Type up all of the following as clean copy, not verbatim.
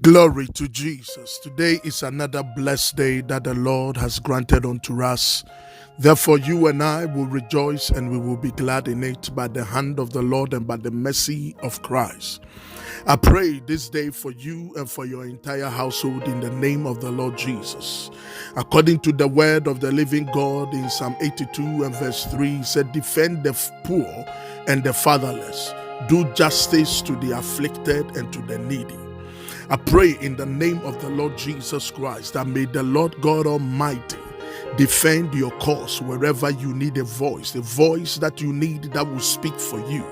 Glory to Jesus. Today is another blessed day that the Lord has granted unto us. Therefore, you and I will rejoice and we will be glad in it by the hand of the Lord and by the mercy of Christ. I pray this day for you and for your entire household in the name of the Lord Jesus. According to the word of the living God in Psalm 82 and verse 3, he said, defend the poor and the fatherless. Do justice to the afflicted and to the needy. I pray in the name of the Lord Jesus Christ that may the Lord God Almighty defend your cause wherever you need a voice, the voice that you need that will speak for you.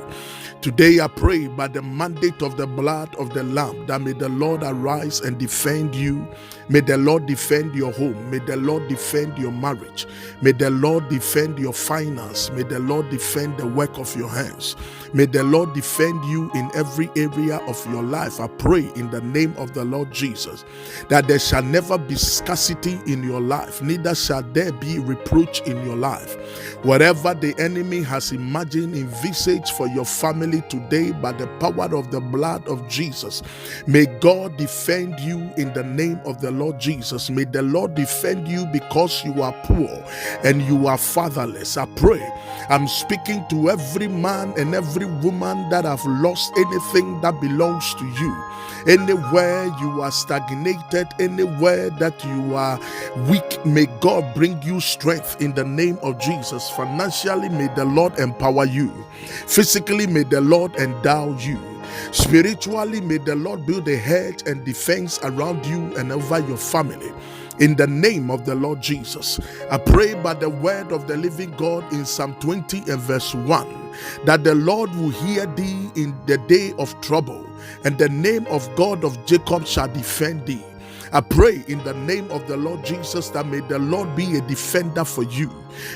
Today I pray by the mandate of the blood of the Lamb that may the Lord arise and defend you. May the Lord defend your home. May the Lord defend your marriage. May the Lord defend your finance. May the Lord defend the work of your hands. May the Lord defend you in every area of your life. I pray in the name of the Lord Jesus that there shall never be scarcity in your life, neither shall there be reproach in your life. Whatever the enemy has imagined, envisaged for your family today, by the power of the blood of Jesus, may God defend you in the name of the Lord Jesus. May the Lord defend you because you are poor and you are fatherless. I pray, I'm speaking to every man and every woman that have lost anything that belongs to you. Anywhere you are stagnated, anywhere that you are weak, may God bring you strength in the name of Jesus. Financially, may the Lord empower you. Physically, may the Lord endow you. Spiritually, may the Lord build a hedge and defense around you and over your family. In the name of the Lord Jesus, I pray by the word of the living God in Psalm 20 and verse 1, that the Lord will hear thee in the day of trouble, and the name of God of Jacob shall defend thee. I pray in the name of the Lord Jesus that may the Lord be a defender for you.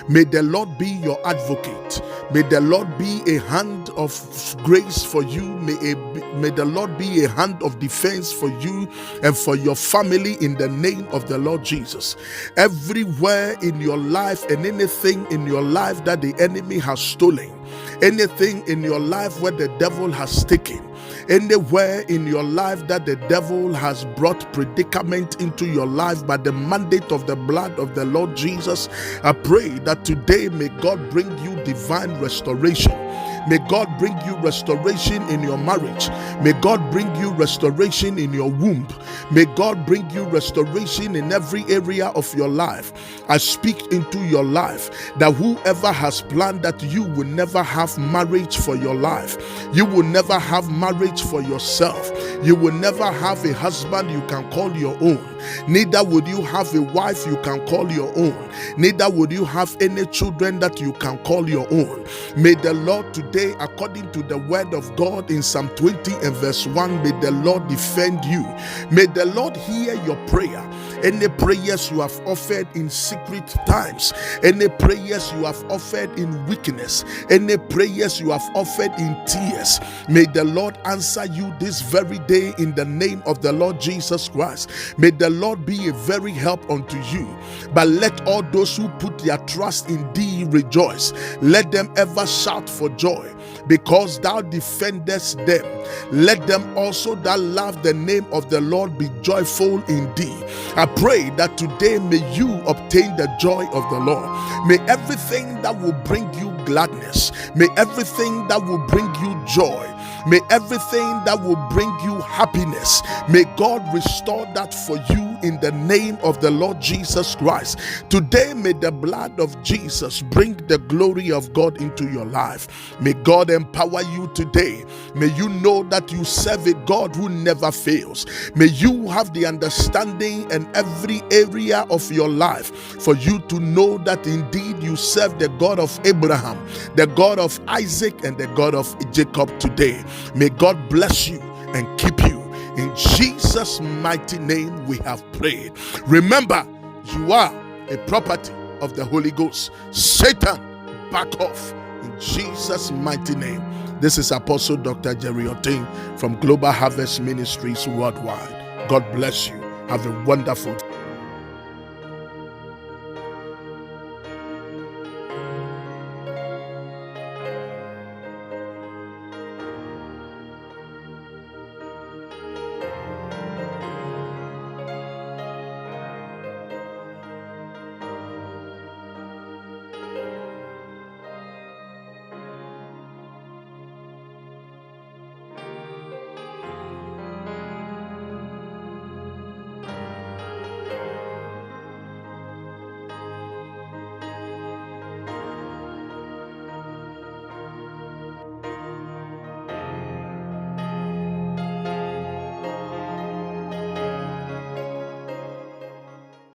May the Lord be your advocate. May the Lord be a hand of grace for you. May the Lord be a hand of defense for you and for your family in the name of the Lord Jesus. Everywhere in your life and anything in your life that the enemy has stolen, anything in your life where the devil has taken, anywhere in your life that the devil has brought predicament into your life, by the mandate of the blood of the Lord Jesus, I pray that today may God bring you divine restoration. May God bring you restoration in your marriage. May God bring you restoration in your womb. May God bring you restoration in every area of your life. I speak into your life that whoever has planned that you will never have marriage for your life, you will never have marriage for yourself, you will never have a husband you can call your own, neither would you have a wife you can call your own, neither would you have any children that you can call your own. May the Lord today, according to the word of God in Psalm 20 and verse 1, may the Lord defend you. May the Lord hear your prayer. Any prayers you have offered in secret times, any prayers you have offered in weakness, any prayers you have offered in tears, may the Lord answer you this very day in the name of the Lord Jesus Christ. May the Lord be a very help unto you. But let all those who put their trust in thee rejoice. Let them ever shout for joy, because thou defendest them. Let them also that love the name of the Lord be joyful in thee. I pray that today may you obtain the joy of the Lord. May everything that will bring you gladness, may everything that will bring you joy, may everything that will bring you happiness, may God restore that for you in the name of the Lord Jesus Christ. Today, may the blood of Jesus bring the glory of God into your life. May God empower you today. May you know that you serve a God who never fails. May you have the understanding in every area of your life for you to know that indeed you serve the God of Abraham, the God of Isaac, and the God of Jacob today. May God bless you and keep you. In Jesus' mighty name we have prayed. Remember, you are a property of the Holy Ghost. Satan, back off in Jesus' mighty name. This is Apostle Dr. Jerry Oting from Global Harvest Ministries Worldwide. God bless you. Have a wonderful day.